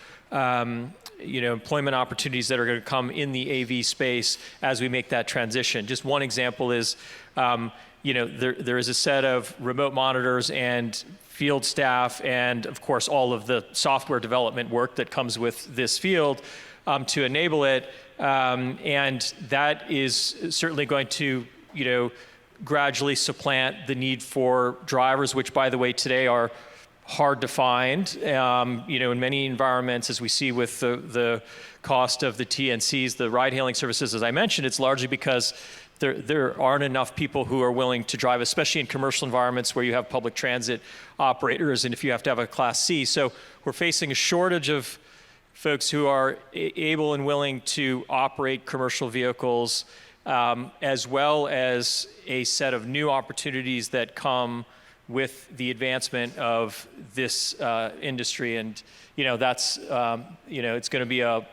S5: employment opportunities that are going to come in the AV space as we make that transition. Just one example is, there is a set of remote monitors and field staff, and of course all of the software development work that comes with this field to enable it, and that is certainly going to, gradually supplant the need for drivers, which, by the way, today are hard to find, in many environments, as we see with the cost of the TNCs, the ride-hailing services, as I mentioned. It's largely because there aren't enough people who are willing to drive, especially in commercial environments where you have public transit operators, and if you have to have a Class C. So we're facing a shortage of folks who are able and willing to operate commercial vehicles, as well as a set of new opportunities that come with the advancement of this industry. And that's it's going to be a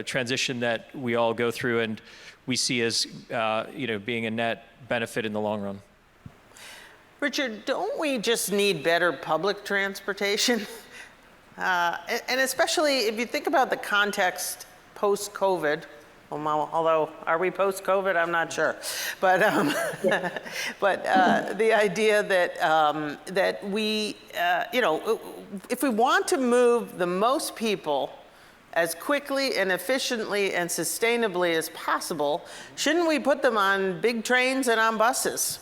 S5: transition that we all go through, and we see as being a net benefit in the long run.
S1: Richard, don't we just need better public transportation? And especially if you think about the context post-COVID, although are we post-COVID? I'm not sure, but the idea that we if we want to move the most people as quickly and efficiently and sustainably as possible, shouldn't we put them on big trains and on buses?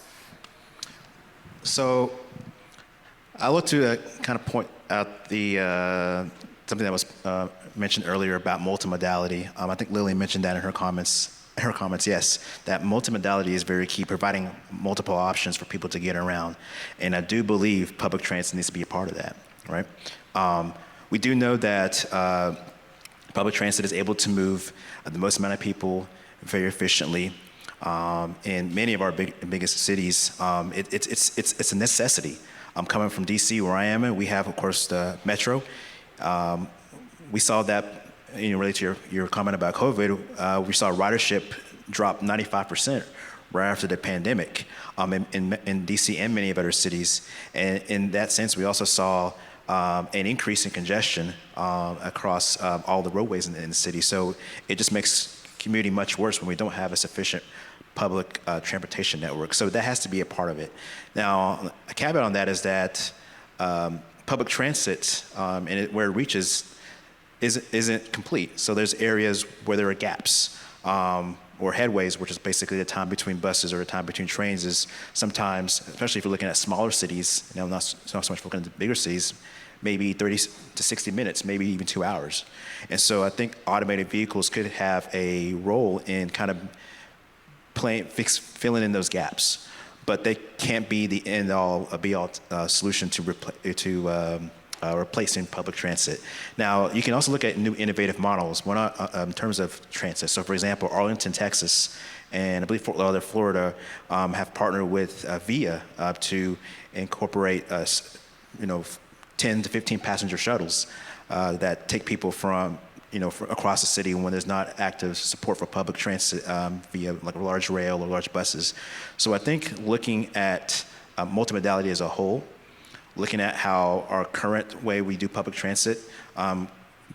S2: So I want to kind of point out the something that was mentioned earlier about multimodality. I think Lilian mentioned that in her comments. Yes, that multimodality is very key, providing multiple options for people to get around. And I do believe public transit needs to be a part of that, right? We do know that public transit is able to move the most amount of people very efficiently. In many of our biggest cities, it's a necessity. I'm coming from DC, where I am, and we have, of course, the metro. We saw that, related to your comment about COVID, we saw ridership drop 95% right after the pandemic in DC and many of other cities. And in that sense, we also saw an increase in congestion across all the roadways in the city. So it just makes commuting much worse when we don't have a sufficient public transportation network. So that has to be a part of it. Now, a caveat on that is that public transit, where it reaches, isn't complete. So there's areas where there are gaps, or headways, which is basically the time between buses or the time between trains is sometimes, especially if you're looking at smaller cities, not so much looking at the bigger cities, maybe 30 to 60 minutes, maybe even 2 hours. And so I think automated vehicles could have a role in kind of filling in those gaps. but they can't be the end-all, be-all solution to replacing public transit. Now, you can also look at new innovative models in terms of transit. So, for example, Arlington, Texas, and I believe Fort Lauderdale, Florida, have partnered with VIA to incorporate 10 to 15 passenger shuttles that take people from across the city when there's not active support for public transit via like a large rail or large buses. So I think looking at multimodality as a whole, looking at how our current way we do public transit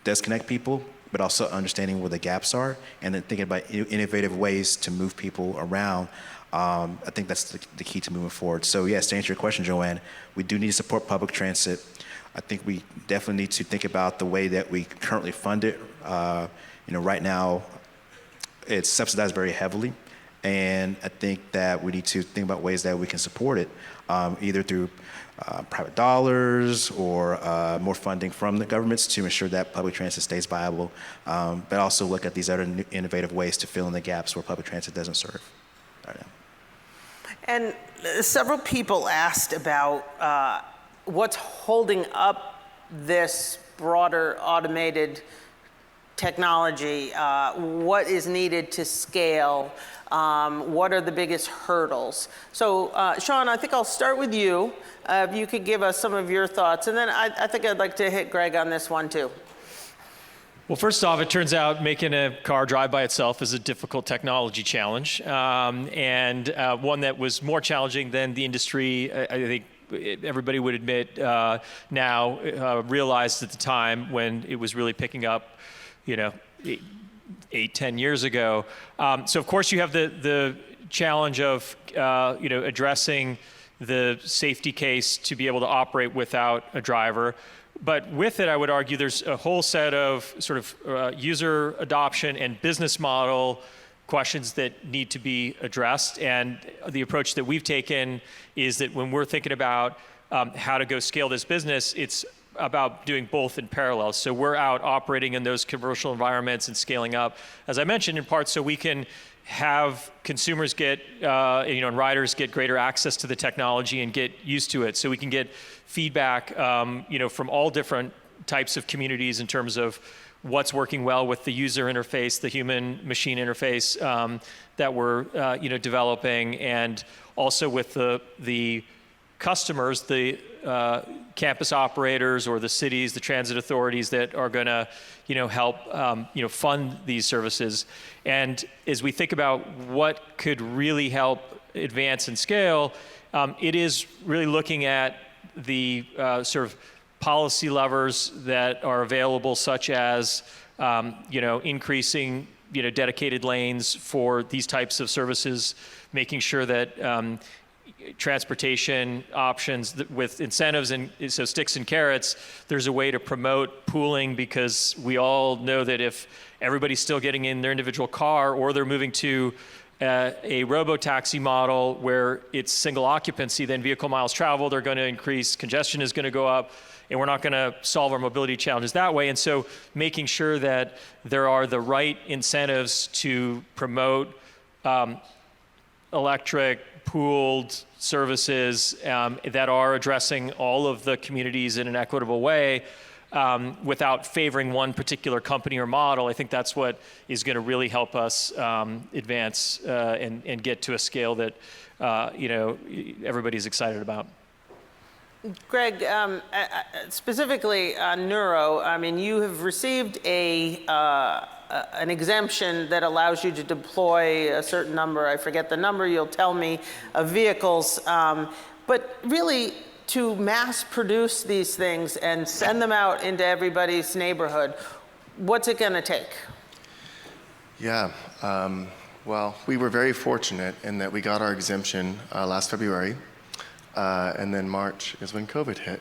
S2: does connect people, but also understanding where the gaps are, and then thinking about innovative ways to move people around. I think that's the key to moving forward. So yes, to answer your question, Joanne, we do need to support public transit. I think we definitely need to think about the way that we currently fund it. Right now, it's subsidized very heavily, and I think that we need to think about ways that we can support it, either through private dollars or more funding from the governments to ensure that public transit stays viable, but also look at these other new innovative ways to fill in the gaps where public transit doesn't serve.
S1: And several people asked about what's holding up this broader automated technology, what is needed to scale, what are the biggest hurdles. So Sean, I think I'll start with you. If you could give us some of your thoughts, and then I think I'd like to hit Greg on this one too.
S5: Well, first off, it turns out making a car drive by itself is a difficult technology challenge, and one that was more challenging than the industry, I think everybody would admit now, realized at the time when it was really picking up, 8-10 years ago. So of course you have the challenge of addressing the safety case to be able to operate without a driver. But with it, I would argue there's a whole set of sort of user adoption and business model questions that need to be addressed. And the approach that we've taken is that when we're thinking about how to go scale this business, it's about doing both in parallel. So we're out operating in those commercial environments and scaling up, as I mentioned, in part so we can have consumers get, and riders get greater access to the technology and get used to it. So we can get feedback, from all different types of communities in terms of what's working well with the user interface, the human-machine interface that we're, developing, and also with the customers, the campus operators or the cities, the transit authorities that are going to, help, fund these services. And as we think about what could really help advance and scale, it is really looking at the sort of policy levers that are available, such as, increasing, dedicated lanes for these types of services, making sure that transportation options with incentives and so sticks and carrots, there's a way to promote pooling, because we all know that if everybody's still getting in their individual car or they're moving to a robo-taxi model where it's single occupancy, then vehicle miles traveled are going to increase, congestion is going to go up, and we're not going to solve our mobility challenges that way. And so making sure that there are the right incentives to promote electric, pooled services that are addressing all of the communities in an equitable way without favoring one particular company or model, I think that's what is going to really help us advance and get to a scale that everybody's excited about.
S1: Greg, specifically on neuro, I mean, you have received an exemption that allows you to deploy a certain number, I forget the number, you'll tell me, of vehicles. But really, to mass produce these things and send them out into everybody's neighborhood, what's it going to take?
S4: Yeah, well, we were very fortunate in that we got our exemption last February, and then March is when COVID hit.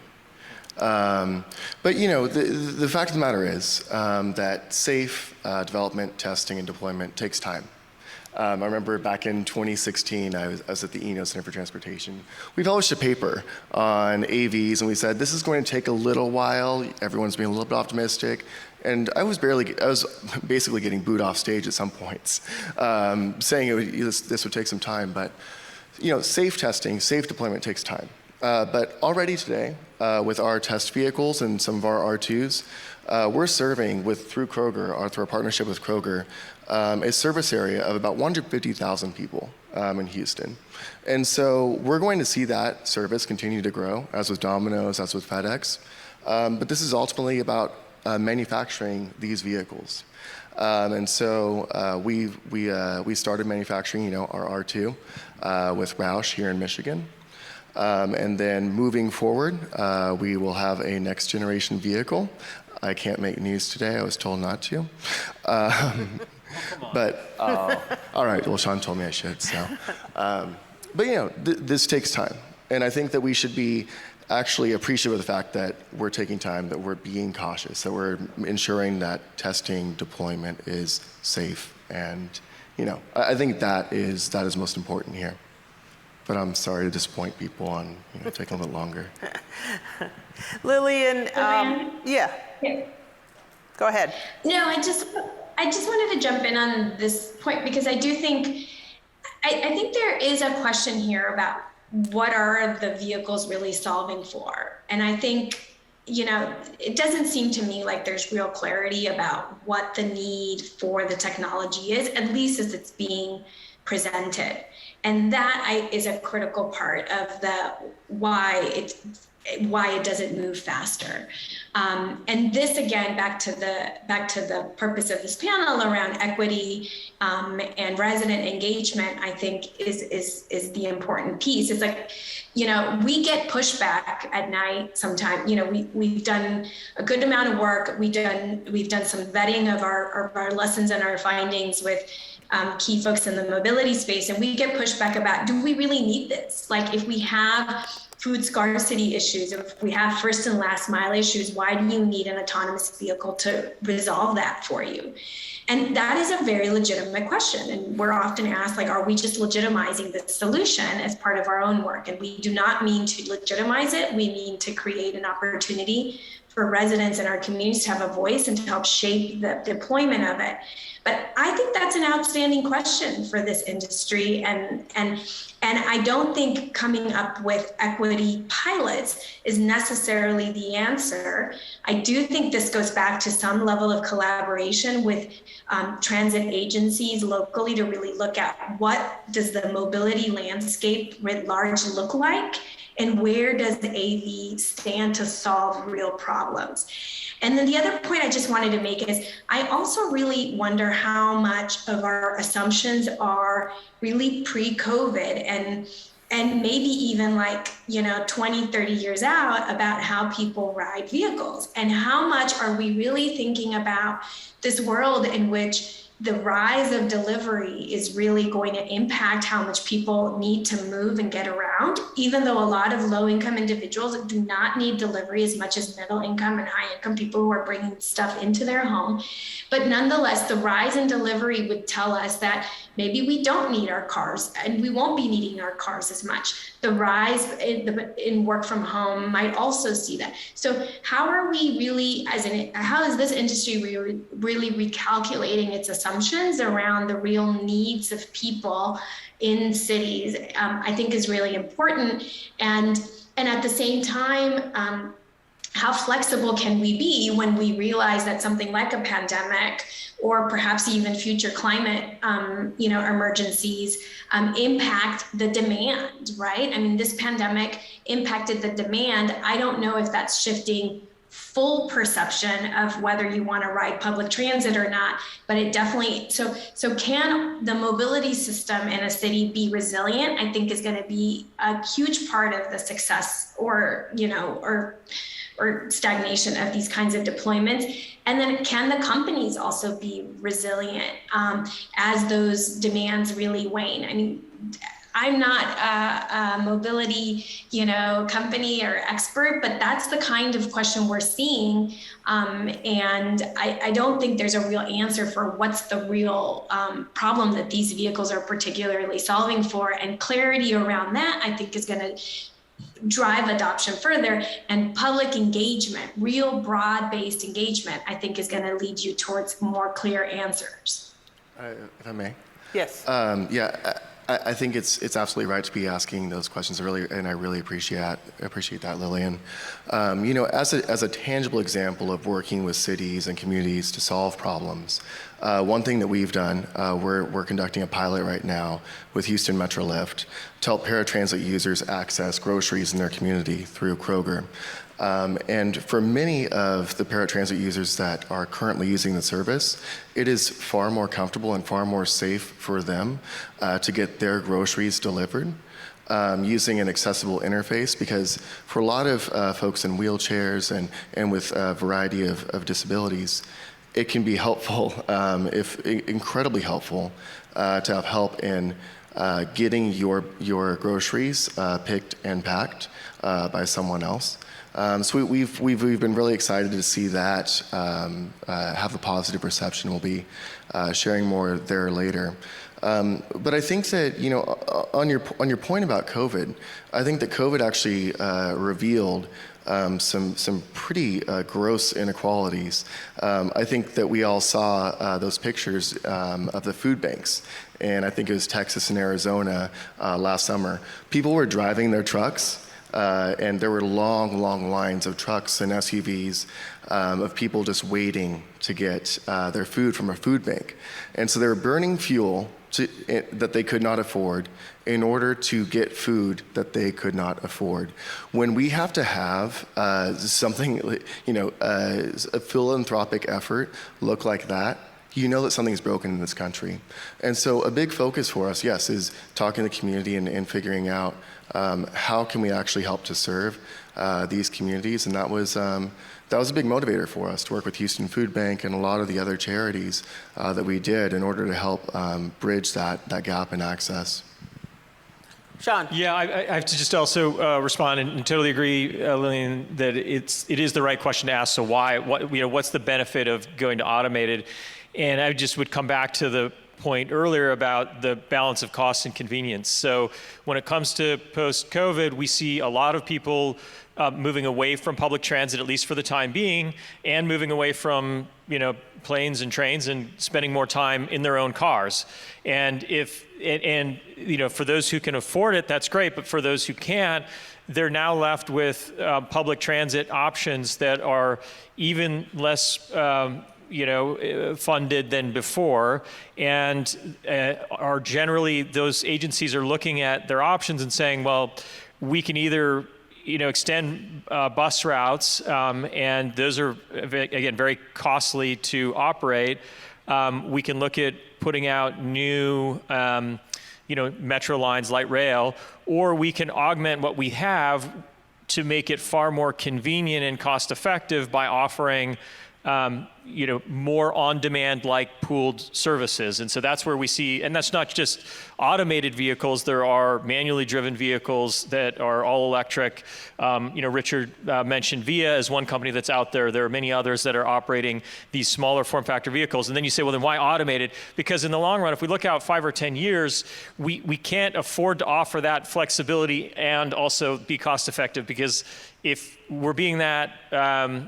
S4: But the fact of the matter is that safe development, testing, and deployment takes time. I remember back in 2016, I was at the ENO Center for Transportation. We published a paper on AVs, and we said, this is going to take a little while. Everyone's being a little bit optimistic. And I was basically getting booed off stage at some points, saying this would take some time. But safe testing, safe deployment takes time. But already today, with our test vehicles and some of our R2s, we're serving through Kroger, through our partnership with Kroger, a service area of about 150,000 people in Houston. And so we're going to see that service continue to grow, as with Domino's, as with FedEx. But this is ultimately about manufacturing these vehicles. And so we started manufacturing, our R2 with Roush here in Michigan. And then moving forward, we will have a next generation vehicle. I can't make news today. I was told not to. But all right. Well, Sean told me I should. So, but this takes time, and I think that we should be actually appreciative of the fact that we're taking time, that we're being cautious, that we're ensuring that testing deployment is safe, and I think that is most important here. But I'm sorry to disappoint people on taking a little longer.
S1: Lilian, yeah. Go ahead.
S3: No, I just wanted to jump in on this point because I do think, I think there is a question here about what are the vehicles really solving for? And I think, it doesn't seem to me like there's real clarity about what the need for the technology is, at least as it's being presented. And that is a critical part of the why it doesn't move faster. And this, again, back to the purpose of this panel around equity and resident engagement, I think is the important piece. It's like, we get pushback at night sometimes. We've done a good amount of work. We've done some vetting of our lessons and our findings with key folks in the mobility space, and we get pushback about, do we really need this? Like, if we have food scarcity issues, if we have first and last mile issues, why do you need an autonomous vehicle to resolve that for you? And that is a very legitimate question. And we're often asked, are we just legitimizing the solution as part of our own work? And we do not mean to legitimize it. We mean to create an opportunity for residents in our communities to have a voice and to help shape the deployment of it. But I think that's an outstanding question for this industry. And I don't think coming up with equity pilots is necessarily the answer. I do think this goes back to some level of collaboration with transit agencies locally to really look at what does the mobility landscape writ large look like, and where does the AV stand to solve real problems. And then the other point I just wanted to make is I also really wonder how much of our assumptions are really pre-COVID and maybe even 20, 30 years out about how people ride vehicles, and how much are we really thinking about this world in which the rise of delivery is really going to impact how much people need to move and get around, even though a lot of low-income individuals do not need delivery as much as middle-income and high-income people who are bringing stuff into their home. But nonetheless, the rise in delivery would tell us that maybe we don't need our cars, and we won't be needing our cars as much. The rise in work from home might also see that. So how are we really, how is this industry really recalculating its assumptions around the real needs of people in cities? I think is really important. And at the same time, how flexible can we be when we realize that something like a pandemic or perhaps even future climate, emergencies impact the demand, right? I mean, this pandemic impacted the demand. I don't know if that's shifting full perception of whether you want to ride public transit or not, but it definitely, so can the mobility system in a city be resilient? I think is going to be a huge part of the success or stagnation of these kinds of deployments. And then can the companies also be resilient as those demands really wane? I mean, I'm not a mobility, company or expert, but that's the kind of question we're seeing. And I don't think there's a real answer for what's the real problem that these vehicles are particularly solving for. And clarity around that, I think, is going to drive adoption further, and public engagement, real broad-based engagement, I think is going to lead you towards more clear answers.
S4: If I may.
S1: Yes.
S4: I think it's absolutely right to be asking those questions earlier, and I really appreciate that, Lilian. As a tangible example of working with cities and communities to solve problems, one thing that we've done, we're conducting a pilot right now with Houston Metrolift to help paratransit users access groceries in their community through Kroger. And for many of the paratransit users that are currently using the service, it is far more comfortable and far more safe for them to get their groceries delivered using an accessible interface, because for a lot of folks in wheelchairs and with a variety of disabilities, it can be helpful, if incredibly helpful, to have help in getting your groceries picked and packed by someone else. So we've been really excited to see that have a positive reception. We'll be sharing more there later. But I think that, on your point about COVID, I think that COVID actually revealed some pretty gross inequalities. I think that we all saw those pictures of the food banks, and I think it was Texas and Arizona last summer. People were driving their trucks, and there were long lines of trucks and SUVs of people just waiting to get their food from a food bank. And so they were burning fuel that they could not afford in order to get food that they could not afford. When we have to have something, a philanthropic effort look like that, you know that something's broken in this country. And so a big focus for us, yes, is talking to the community and figuring out how can we actually help to serve these communities. And that was a big motivator for us to work with Houston Food Bank and a lot of the other charities that we did in order to help bridge that gap in access.
S1: Sean.
S5: Yeah, I have to just also respond and totally agree, Lilian, that it is the right question to ask. So what's the benefit of going to automated? And I just would come back to the point earlier about the balance of cost and convenience. So when it comes to post-COVID, we see a lot of people moving away from public transit, at least for the time being, and moving away from planes and trains and spending more time in their own cars. And for those who can afford it, that's great. But for those who can't, they're now left with public transit options that are even less funded than before, and are generally, those agencies are looking at their options and saying, well, we can either extend bus routes, and those are, again, very costly to operate. We can look at putting out new metro lines, light rail, or we can augment what we have to make it far more convenient and cost effective by offering more on-demand like pooled services. And so that's where we see, and that's not just automated vehicles, there are manually driven vehicles that are all electric. Richard mentioned Via as one company that's out there. There are many others that are operating these smaller form factor vehicles. And then you say, well, then why automated? Because in the long run, if we look out 5 or 10 years, we can't afford to offer that flexibility and also be cost effective, because if we're being that,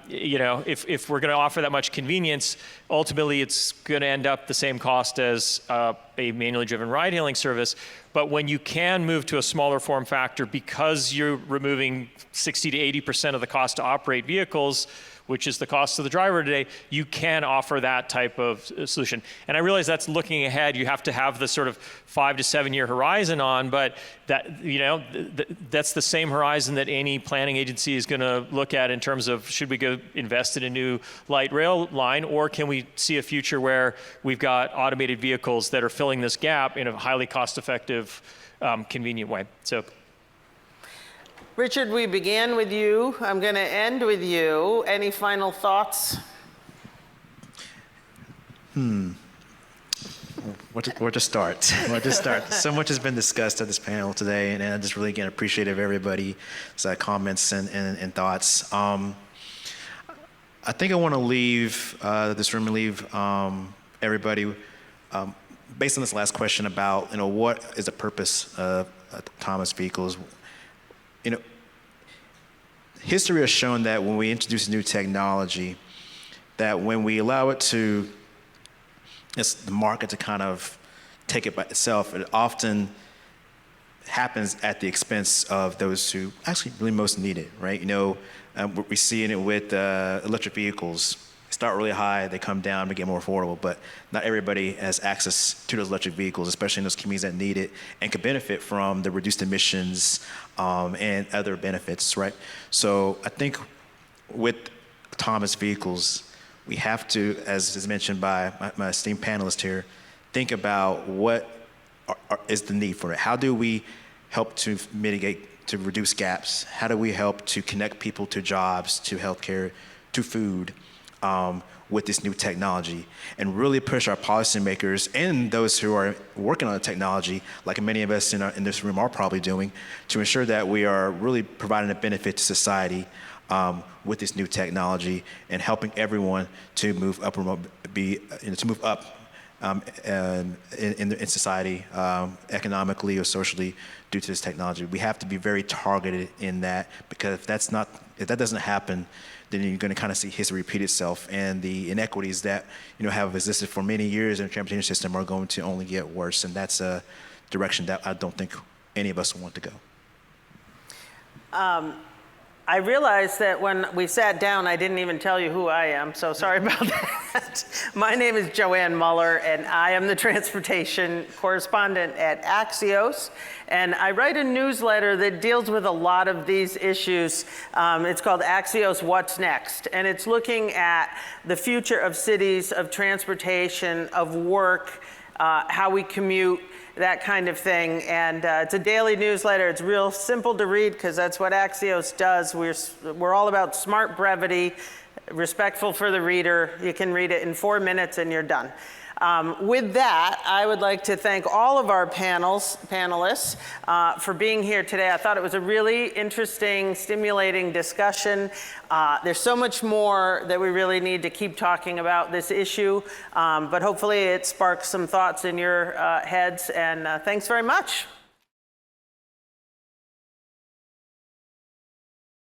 S5: if we're going to offer that much convenience, ultimately it's going to end up the same cost as a manually driven ride-hailing service. But when you can move to a smaller form factor because you're removing 60 to 80% of the cost to operate vehicles, which is the cost of the driver today, you can offer that type of solution. And I realize that's looking ahead. You have to have the sort of 5 to 7 year horizon on, but that that's the same horizon that any planning agency is going to look at in terms of, should we go invest in a new light rail line, or can we see a future where we've got automated vehicles that are filling this gap in a highly cost-effective, convenient way. So.
S1: Richard, we began with you. I'm going to end with you. Any final thoughts?
S2: Where to start? So much has been discussed at this panel today, and I just really, again, appreciate everybody's comments and thoughts. I think I want to leave this room and leave everybody based on this last question about, what is the purpose of autonomous vehicles? History has shown that when we introduce new technology, that when we allow it to, the market to kind of take it by itself, it often happens at the expense of those who actually really most need it, right? We're seeing it with electric vehicles. They start really high, they come down to get more affordable, but not everybody has access to those electric vehicles, especially in those communities that need it and could benefit from the reduced emissions and other benefits, right? So I think with autonomous vehicles, we have to, as is mentioned by my esteemed panelists here, think about what is the need for it. How do we help to mitigate, to reduce gaps? How do we help to connect people to jobs, to healthcare, to food with this new technology, and really push our policymakers and those who are working on the technology, like many of us in this room are probably doing, to ensure that we are really providing a benefit to society with this new technology and helping everyone to move up, in society, economically or socially, due to this technology. We have to be very targeted in that, because if that doesn't happen, then you're going to kind of see history repeat itself, and the inequities that have existed for many years in the transportation system are going to only get worse, and that's a direction that I don't think any of us want to go.
S1: I realized that when we sat down, I didn't even tell you who I am, so sorry about that. My name is Joanne Muller, and I am the transportation correspondent at Axios, and I write a newsletter that deals with a lot of these issues. It's called Axios What's Next, and it's looking at the future of cities, of transportation, of work, how we commute, that kind of thing. And it's a daily newsletter. It's real simple to read, because that's what Axios does. We're all about smart brevity, respectful for the reader. You can read it in 4 minutes and you're done. With that, I would like to thank all of our panelists for being here today. I thought it was a really interesting, stimulating discussion. There's so much more that we really need to keep talking about this issue, but hopefully it sparks some thoughts in your heads, and thanks very much.